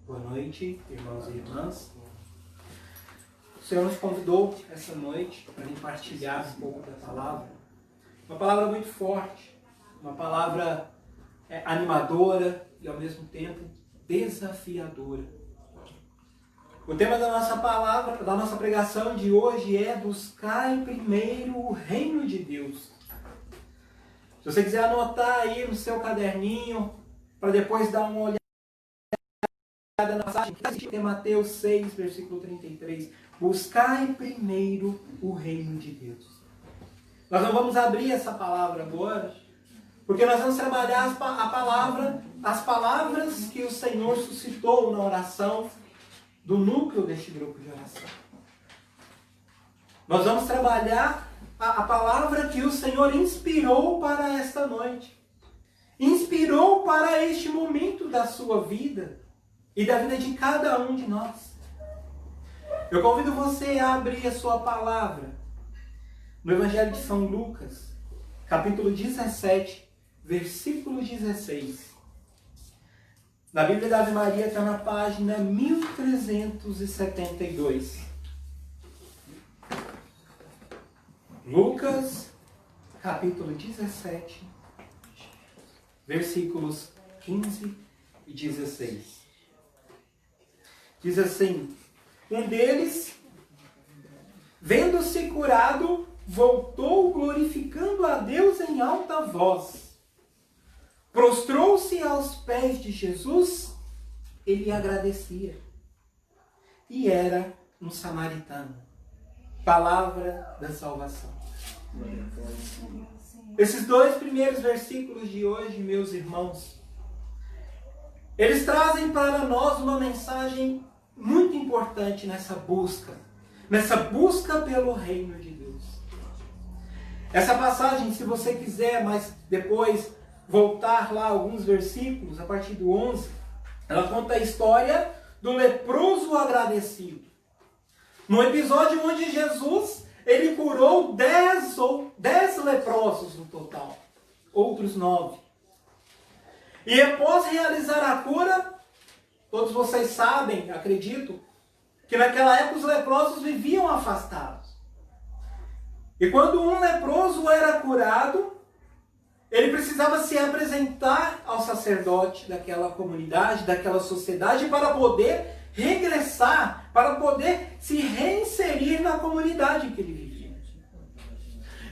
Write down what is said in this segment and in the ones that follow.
Boa noite, irmãos e irmãs. O Senhor nos convidou essa noite para a gente partilhar um pouco da palavra. Uma palavra muito forte, uma palavra animadora e ao mesmo tempo desafiadora. O tema da nossa palavra, da nossa pregação de hoje é buscar primeiro o reino de Deus. Se você quiser anotar aí no seu caderninho, para depois dar uma olhada na passagem, que é Mateus 6, versículo 33. Buscai primeiro o reino de Deus. Nós não vamos abrir essa palavra agora, porque nós vamos trabalhar as palavras que o Senhor suscitou na oração do núcleo deste grupo de oração. Nós vamos trabalhar a palavra que o Senhor inspirou para esta noite. Inspirou para este momento da sua vida e da vida de cada um de nós. Eu convido você a abrir a sua palavra no Evangelho de São Lucas, capítulo 17, versículo 16. Na Bíblia da Ave Maria está na página 1372. Lucas, capítulo 17, versículos 15 e 16. Diz assim: um deles, vendo-se curado, voltou glorificando a Deus em alta voz. Prostrou-se aos pés de Jesus e lhe agradecia. E era um samaritano. Palavra da salvação. Esses dois primeiros versículos de hoje, meus irmãos, eles trazem para nós uma mensagem muito importante nessa busca pelo reino de Deus. Essa passagem, se você quiser, mas depois voltar lá alguns versículos, a partir do 11, ela conta a história do leproso agradecido. No episódio onde Jesus, ele curou 10 leprosos no total, outros 9. E após realizar a cura, todos vocês sabem, acredito, que naquela época os leprosos viviam afastados. E quando um leproso era curado, ele precisava se apresentar ao sacerdote daquela comunidade, daquela sociedade, para poder regressar, para poder se reinserir na comunidade que ele vivia.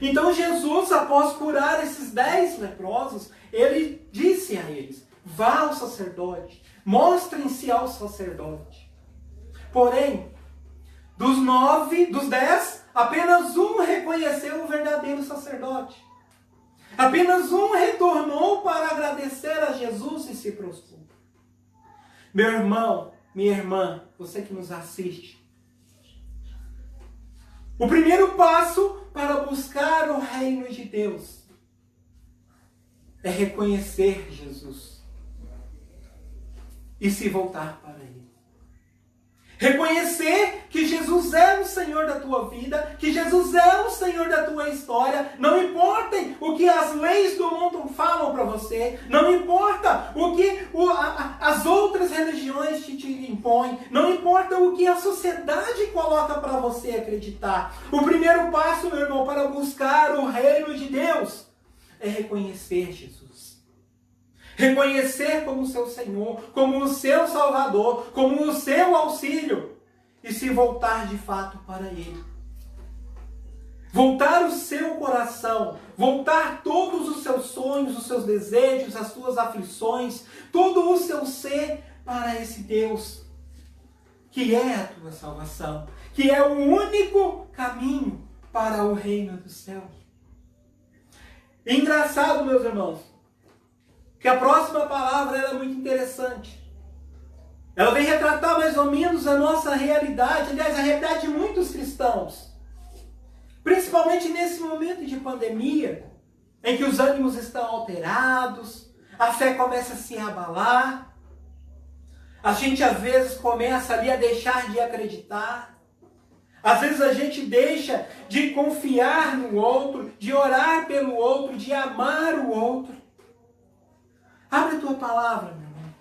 Então Jesus, após curar esses 10 leprosos, ele disse a eles: vá ao sacerdote, mostrem-se ao sacerdote. Porém, dos 10, apenas um reconheceu o verdadeiro sacerdote. Apenas um retornou para agradecer a Jesus e se prostrou. Meu irmão, minha irmã, você que nos assiste, o primeiro passo para buscar o reino de Deus é reconhecer Jesus e se voltar para Ele. Reconhecer que Jesus é o Senhor da tua vida, que Jesus é o Senhor da tua história. Não importa o que as leis do mundo falam para você, não importa o que as outras religiões te impõem, não importa o que a sociedade coloca para você acreditar. O primeiro passo, meu irmão, para buscar o reino de Deus é reconhecer Jesus. Reconhecer como seu Senhor, como o seu Salvador, como o seu auxílio. E se voltar de fato para Ele. Voltar o seu coração, voltar todos os seus sonhos, os seus desejos, as suas aflições, todo o seu ser para esse Deus, que é a tua salvação, que é o único caminho para o reino do céu. Engraçado, meus irmãos, que a próxima palavra é muito interessante. Ela vem retratar mais ou menos a nossa realidade, aliás, a realidade de muitos cristãos. Principalmente nesse momento de pandemia, em que os ânimos estão alterados, a fé começa a se abalar, a gente às vezes começa ali a deixar de acreditar, às vezes a gente deixa de confiar no outro, de orar pelo outro, de amar o outro. Abre a tua tua palavra, meu irmão.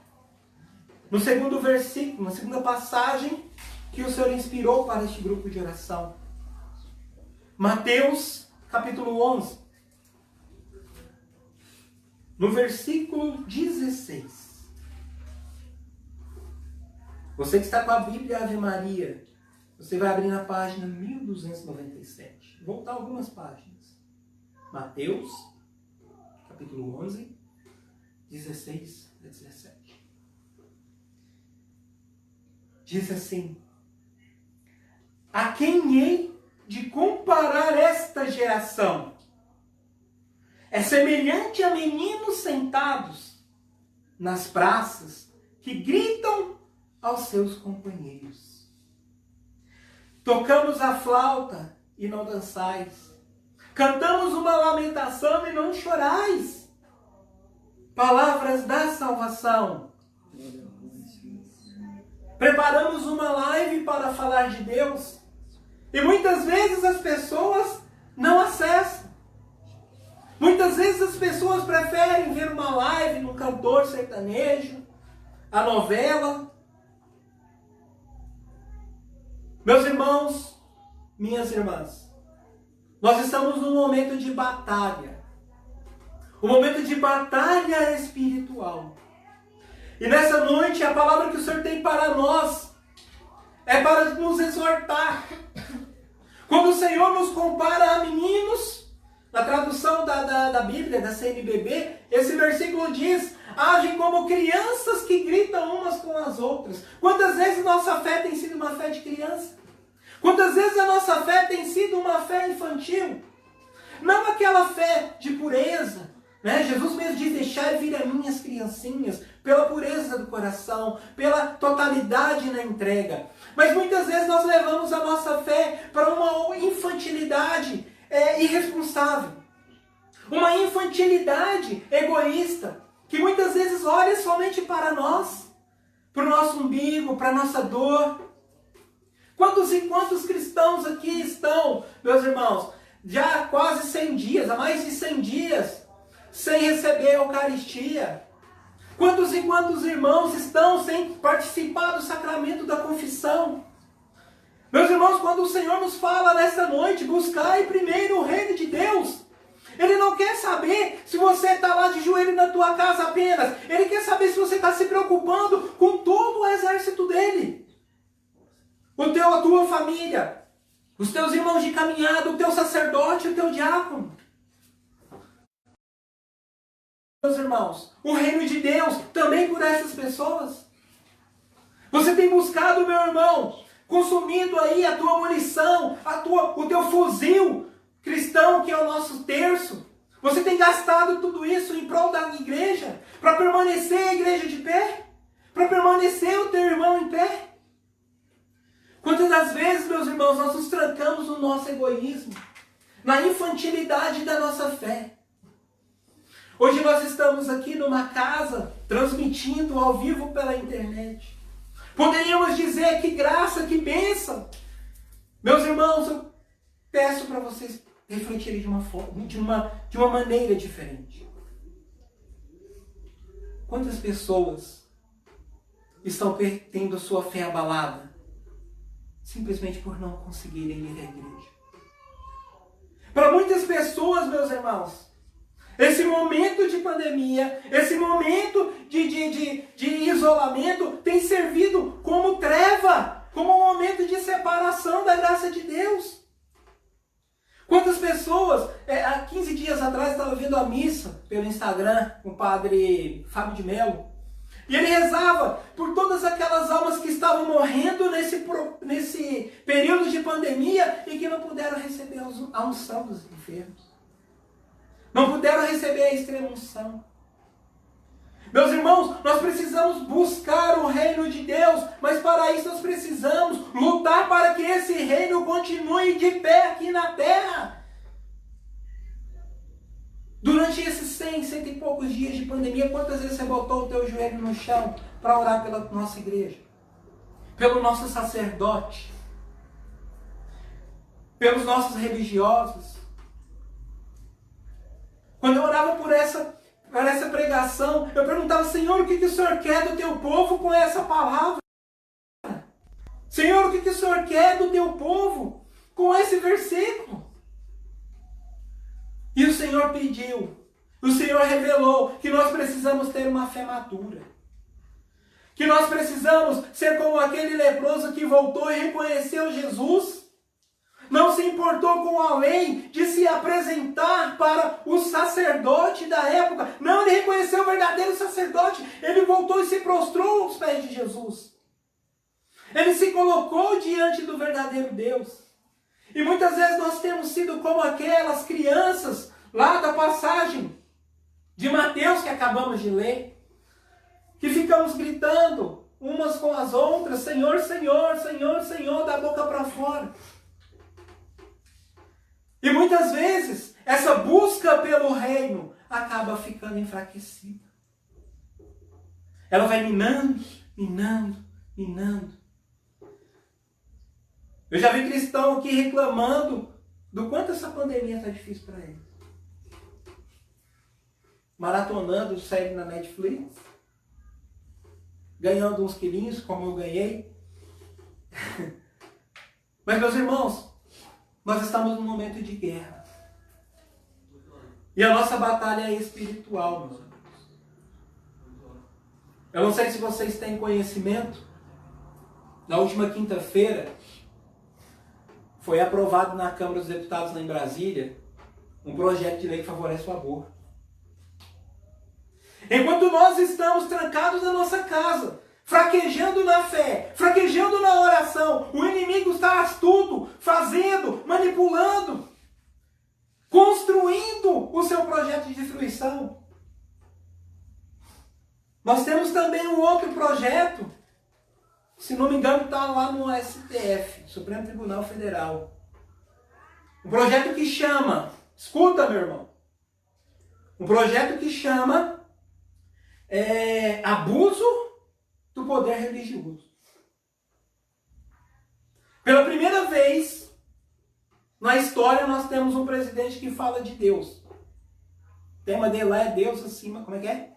No segundo versículo, na segunda passagem que o Senhor inspirou para este grupo de oração. Mateus, capítulo 11. No versículo 16. Você que está com a Bíblia Ave Maria, você vai abrir na página 1297. Vou voltar algumas páginas. Mateus, capítulo 11, 16 a 17. Diz assim: a quem hei de comparar esta geração? É semelhante a meninos sentados nas praças que gritam aos seus companheiros. Tocamos a flauta e não dançais. Cantamos uma lamentação e não chorais. Palavras da salvação. Preparamos uma live para falar de Deus. E muitas vezes as pessoas não acessam. Muitas vezes as pessoas preferem ver uma live num cantor sertanejo, a novela. Meus irmãos, minhas irmãs, nós estamos num momento de batalha. Um momento de batalha espiritual. E nessa noite a palavra que o Senhor tem para nós é para nos exortar. Quando o Senhor nos compara a meninos, na tradução da Bíblia, da CNBB, esse versículo diz: agem como crianças que gritam umas com as outras. Quantas vezes nossa fé tem sido uma fé de criança? Quantas vezes a nossa fé tem sido uma fé infantil? Não aquela fé de pureza, né? Jesus mesmo diz: deixai vir a minhas criancinhas, pela pureza do coração, pela totalidade na entrega. Mas muitas vezes nós levamos a nossa fé para uma infantilidade irresponsável. Uma infantilidade egoísta, que muitas vezes olha somente para nós, para o nosso umbigo, para a nossa dor. Quantos e quantos cristãos aqui estão, meus irmãos, já há quase 100 dias, há mais de 100 dias, sem receber a Eucaristia? Quantos e quantos irmãos estão sem participar do sacramento da confissão? Meus irmãos, quando o Senhor nos fala nesta noite, buscai primeiro o reino de Deus, Ele não quer saber se você está lá de joelho na tua casa apenas. Ele quer saber se você está se preocupando com todo o exército dele. A tua família, os teus irmãos de caminhada, o teu sacerdote, o teu diácono. Meus irmãos, o reino de Deus também por essas pessoas. Você tem buscado, meu irmão, consumindo aí a tua munição, o teu fuzil cristão, que é o nosso terço. Você tem gastado tudo isso em prol da igreja, para permanecer a igreja de pé, para permanecer o teu irmão em pé. Quantas das vezes, meus irmãos, nós nos trancamos no nosso egoísmo, na infantilidade da nossa fé. Hoje nós estamos aqui numa casa, transmitindo ao vivo pela internet. Poderíamos dizer que graça, que bênção. Meus irmãos, eu peço para vocês refletirem de uma maneira diferente. Quantas pessoas estão tendo a sua fé abalada simplesmente por não conseguirem ir à igreja? Para muitas pessoas, meus irmãos, esse momento de pandemia, esse momento de isolamento tem servido como treva, como um momento de separação da graça de Deus. Quantas pessoas, há 15 dias atrás, estava vendo a missa pelo Instagram com o padre Fábio de Mello, e ele rezava por todas aquelas almas que estavam morrendo nesse período de pandemia e que não puderam receber a unção dos enfermos. Não puderam receber a extrema unção. Meus irmãos, nós precisamos buscar o reino de Deus, mas para isso nós precisamos lutar para que esse reino continue de pé aqui na terra. Durante esses 100 e poucos dias de pandemia, quantas vezes você botou o teu joelho no chão para orar pela nossa igreja? Pelo nosso sacerdote? Pelos nossos religiosos? Quando eu orava para essa pregação, eu perguntava, Senhor, o que o Senhor quer do teu povo com essa palavra? Senhor, o que o Senhor quer do teu povo com esse versículo? E o Senhor pediu, o Senhor revelou que nós precisamos ter uma fé madura. Que nós precisamos ser como aquele leproso que voltou e reconheceu Jesus. Não se importou com a lei de se apresentar para o sacerdote da época. Não, ele reconheceu o verdadeiro sacerdote. Ele voltou e se prostrou aos pés de Jesus. Ele se colocou diante do verdadeiro Deus. E muitas vezes nós temos sido como aquelas crianças lá da passagem de Mateus que acabamos de ler. Que ficamos gritando umas com as outras, Senhor, Senhor, Senhor, Senhor, da boca para fora. E muitas vezes, essa busca pelo reino acaba ficando enfraquecida. Ela vai minando, minando, minando. Eu já vi cristão aqui reclamando do quanto essa pandemia está difícil para ele. Maratonando série na Netflix. Ganhando uns quilinhos, como eu ganhei. Mas, meus irmãos, nós estamos num momento de guerra. E a nossa batalha é espiritual, meus amigos. Eu não sei se vocês têm conhecimento. Na última quinta-feira, foi aprovado na Câmara dos Deputados lá em Brasília um projeto de lei que favorece o aborto. Enquanto nós estamos trancados na nossa casa, fraquejando na fé, fraquejando na oração, o inimigo está astuto, fazendo, manipulando, construindo o seu projeto de destruição. Nós temos também um outro projeto, se não me engano está lá no STF, Supremo Tribunal Federal. Um projeto que chama, escuta meu irmão, um projeto que chama abuso do poder religioso. Pela primeira vez na história nós temos um presidente que fala de Deus. O tema dele lá é Deus acima, como é que é?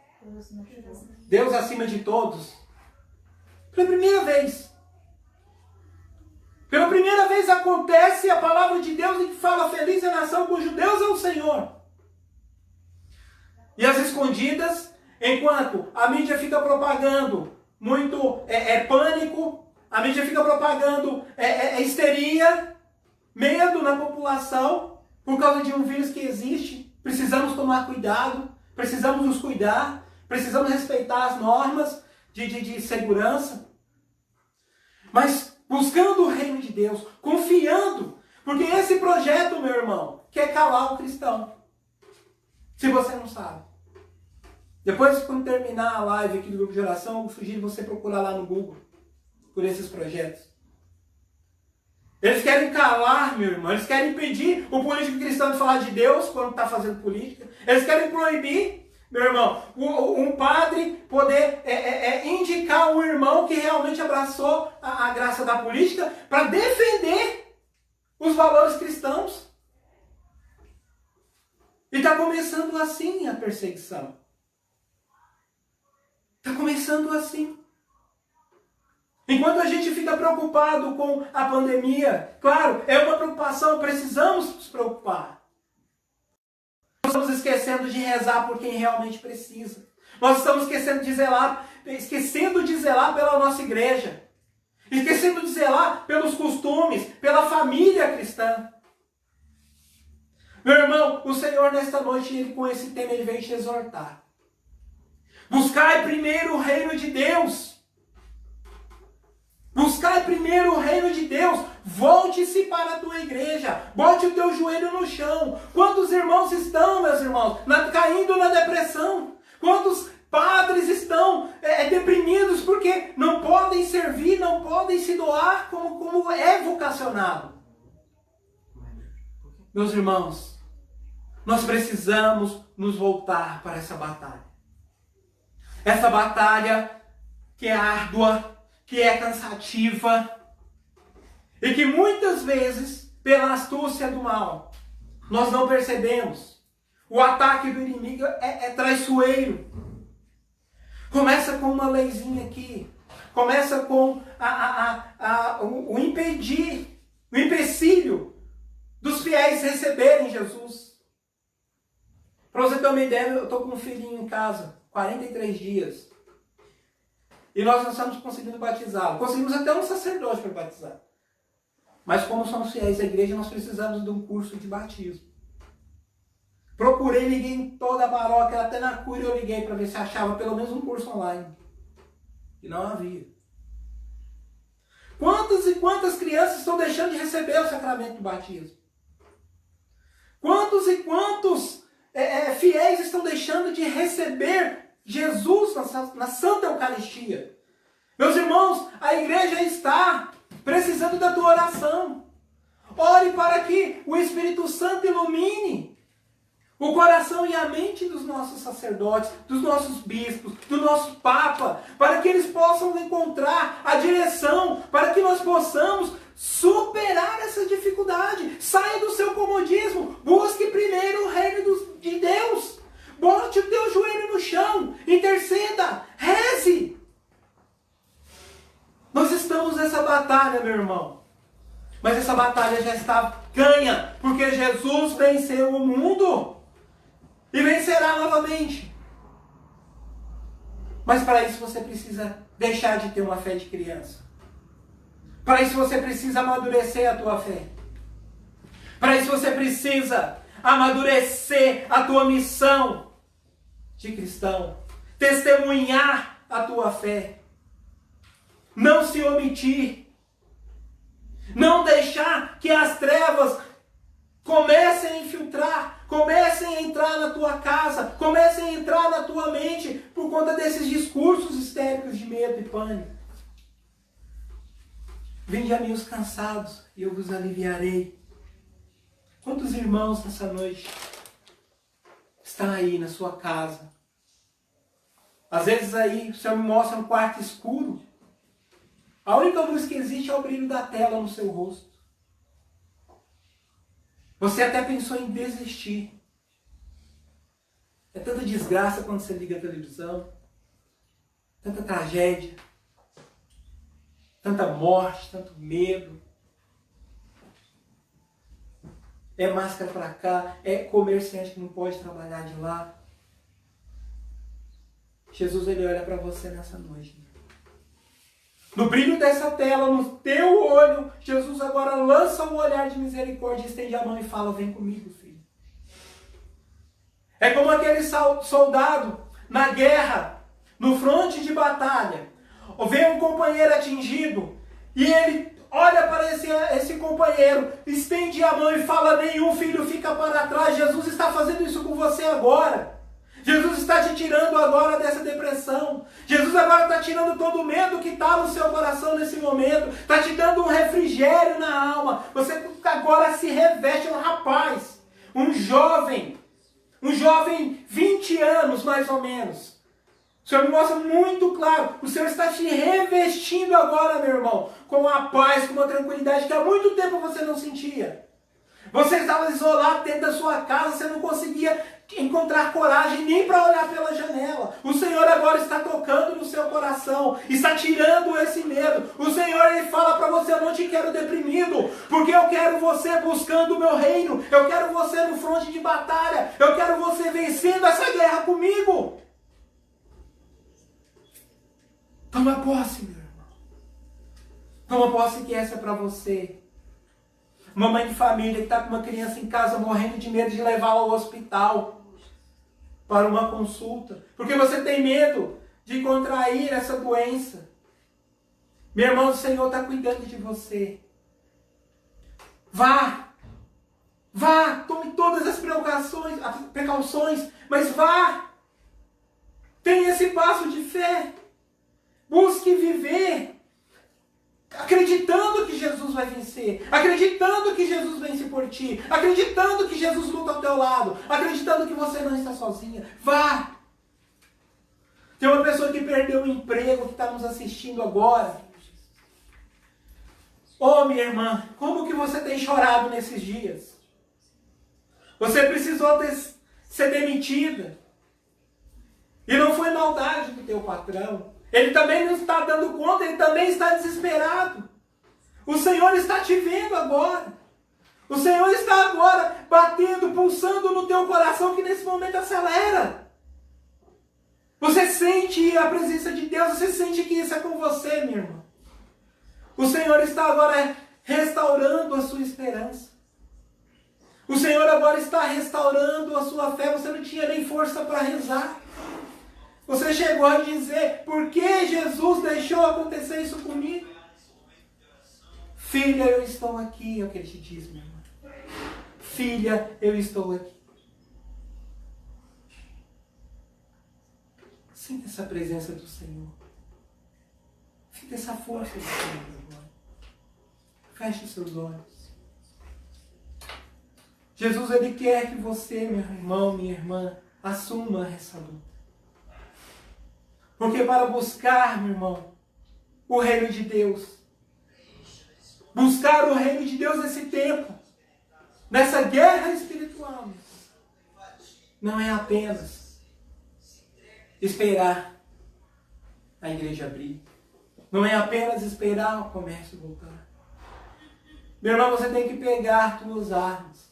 Deus acima de todos. Pela primeira vez. Pela primeira vez acontece a palavra de Deus que fala feliz é a nação cujo Deus é o Senhor. E as escondidas, enquanto a mídia fica propagando muito pânico, a mídia fica propagando histeria, medo na população, por causa de um vírus que existe. Precisamos tomar cuidado, precisamos nos cuidar, precisamos respeitar as normas de segurança. Mas buscando o reino de Deus, confiando, porque esse projeto, meu irmão, quer calar o cristão. Se você não sabe. Depois, quando terminar a live aqui do grupo de oração, eu vou sugiro você procurar lá no Google por esses projetos. Eles querem calar, meu irmão. Eles querem impedir o político cristão de falar de Deus quando está fazendo política. Eles querem proibir, meu irmão, um padre poder indicar um irmão que realmente abraçou a graça da política para defender os valores cristãos. E está começando assim a perseguição. Está começando assim. Enquanto a gente fica preocupado com a pandemia, claro, é uma preocupação, precisamos nos preocupar. Nós estamos esquecendo de rezar por quem realmente precisa. Nós estamos esquecendo de zelar pela nossa igreja. Esquecendo de zelar pelos costumes, pela família cristã. Meu irmão, o Senhor nesta noite, ele, com esse tema, ele veio te exortar. Buscai primeiro o reino de Deus. Buscai primeiro o reino de Deus. Volte-se para a tua igreja. Bote o teu joelho no chão. Quantos irmãos estão, meus irmãos, caindo na depressão? Quantos padres estão deprimidos porque não podem servir, não podem se doar como é vocacionado? Meus irmãos, nós precisamos nos voltar para essa batalha. Essa batalha que é árdua, que é cansativa e que muitas vezes, pela astúcia do mal, nós não percebemos O ataque do inimigo é traiçoeiro. Começa com uma leizinha aqui. Começa com o impedir, o empecilho dos fiéis receberem Jesus. Para você ter uma ideia, eu estou com um filhinho em casa, 43 dias. E nós não estamos conseguindo batizá-lo. Conseguimos até um sacerdote para batizar. Mas como somos fiéis à igreja, nós precisamos de um curso de batismo. Procurei, liguei em toda a paróquia, até na cura eu liguei para ver se achava pelo menos um curso online. E não havia. Quantas e quantas crianças estão deixando de receber o sacramento do batismo? Quantos e quantos fiéis estão deixando de receber Jesus na Santa Eucaristia? Meus irmãos, a igreja está precisando da tua oração. Ore para que o Espírito Santo ilumine o coração e a mente dos nossos sacerdotes, dos nossos bispos, do nosso Papa, para que eles possam encontrar a direção, para que nós possamos superar essa dificuldade. Saia do seu comodismo, busque primeiro o reino de Deus. Bote o teu joelho no chão, interceda, reze. Nós estamos nessa batalha, meu irmão. Mas essa batalha já está ganha, porque Jesus venceu o mundo. E vencerá novamente. Mas para isso você precisa deixar de ter uma fé de criança. Para isso você precisa amadurecer a tua fé. Para isso você precisa amadurecer a tua missão de cristão. Testemunhar a tua fé. Não se omitir. Não deixar que as trevas comecem a infiltrar, comecem a entrar na tua casa, comecem a entrar na tua mente por conta desses discursos histéricos de medo e pânico. Vinde a mim os cansados e eu vos aliviarei. Quantos irmãos nessa noite estão aí na sua casa? Às vezes aí o Senhor me mostra um quarto escuro. A única luz que existe é o brilho da tela no seu rosto. Você até pensou em desistir. É tanta desgraça quando você liga a televisão. Tanta tragédia. Tanta morte, tanto medo. É máscara para cá. É comerciante que não pode trabalhar de lá. Jesus, ele olha para você nessa noite. No brilho dessa tela, no teu olho, Jesus agora lança um olhar de misericórdia, estende a mão e fala: vem comigo, filho. É como aquele soldado na guerra, no fronte de batalha. Vê um companheiro atingido e ele olha para esse companheiro, estende a mão e fala: nenhum filho fica para trás. Jesus está fazendo isso com você agora. Jesus está te tirando agora dessa depressão. Jesus agora está tirando todo o medo que está no seu coração nesse momento. Está te dando um refrigério na alma. Você agora se reveste um rapaz, um jovem 20 anos mais ou menos. O Senhor me mostra muito claro. O Senhor está te revestindo agora, meu irmão, com a paz, com uma tranquilidade que há muito tempo você não sentia. Você estava isolado dentro da sua casa, você não conseguia encontrar coragem nem para olhar pela janela. O Senhor agora está tocando no seu coração, está tirando esse medo. O Senhor, ele fala para você: eu não te quero deprimido, porque eu quero você buscando o meu reino, eu quero você no fronte de batalha, eu quero você vencendo essa guerra comigo. Toma posse, meu irmão. Toma posse que essa é para você. Uma mãe de família que está com uma criança em casa morrendo de medo de levá-la ao hospital para uma consulta, porque você tem medo de contrair essa doença. Meu irmão, o Senhor está cuidando de você. Vá, tome todas as precauções, mas vá. Tenha esse passo de fé. Busque viver acreditando que Jesus vai vencer, acreditando que Jesus vence por ti, acreditando que Jesus luta ao teu lado, acreditando que você não está sozinha. Vá! Tem uma pessoa que perdeu o emprego, que está nos assistindo agora. Oh, minha irmã, como que você tem chorado nesses dias? Você precisou ser demitida. E não foi maldade do teu patrão. Ele também não está dando conta, ele também está desesperado. O Senhor está te vendo agora. O Senhor está agora batendo, pulsando no teu coração que nesse momento acelera. Você sente a presença de Deus, você sente que isso é com você, meu irmão. O Senhor está agora restaurando a sua esperança. O Senhor agora está restaurando a sua fé. Você não tinha nem força para rezar. Você chegou a dizer, por que Jesus deixou acontecer isso comigo? Filha, eu estou aqui, é o que ele te diz, meu irmão. Filha, eu estou aqui. Sinta essa presença do Senhor. Sinta essa força do Senhor agora. Feche os seus olhos. Jesus, Ele quer que você, meu irmão, minha irmã, assuma essa luta. Porque para buscar, meu irmão, o reino de Deus, buscar o reino de Deus nesse tempo, nessa guerra espiritual, não é apenas esperar a igreja abrir, não é apenas esperar o comércio voltar. Meu irmão, você tem que pegar tuas armas,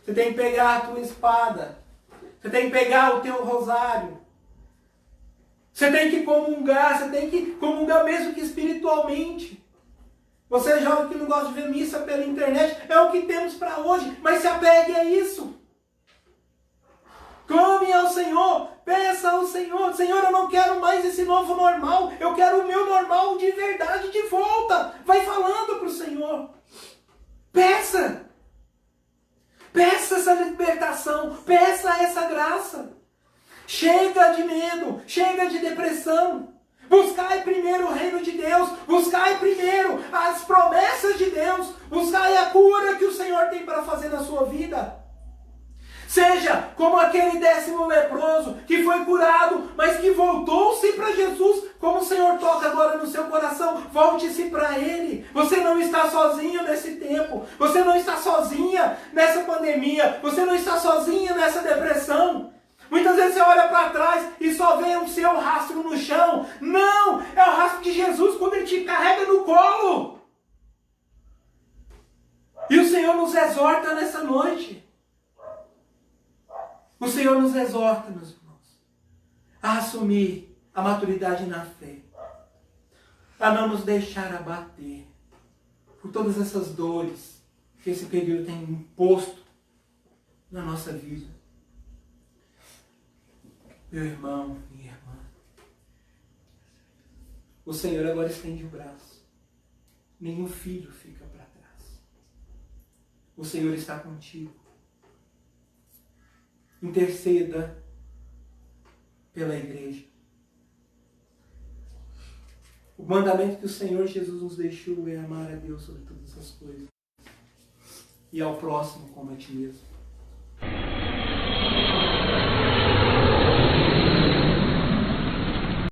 você tem que pegar a tua espada, você tem que pegar o teu rosário, você tem que comungar mesmo que espiritualmente. Você jovem que não gosta de ver missa pela internet, é o que temos para hoje, mas se apegue a isso. Clame ao Senhor, peça ao Senhor, Senhor, eu não quero mais esse novo normal, eu quero o meu normal de verdade de volta. Vai falando para o Senhor. Peça. Peça essa libertação, peça essa graça. Chega de medo, chega de depressão. Buscai primeiro o reino de Deus, buscai primeiro as promessas de Deus, buscai a cura que o Senhor tem para fazer na sua vida. Seja como aquele 10º leproso que foi curado, mas que voltou-se para Jesus, como o Senhor toca agora no seu coração, volte-se para Ele. Você não está sozinho nesse tempo, você não está sozinha nessa pandemia, você não está sozinha nessa depressão. Muitas vezes você olha para trás e só vê o seu rastro no chão. Não! É o rastro de Jesus quando Ele te carrega no colo. E o Senhor nos exorta nessa noite. O Senhor nos exorta, meus irmãos, a assumir a maturidade na fé. A não nos deixar abater por todas essas dores que esse período tem imposto na nossa vida. Meu irmão, minha irmã, o Senhor agora estende o braço. Nenhum filho fica para trás. O Senhor está contigo. Interceda pela igreja. O mandamento que o Senhor Jesus nos deixou é amar a Deus sobre todas as coisas e ao próximo como a ti mesmo.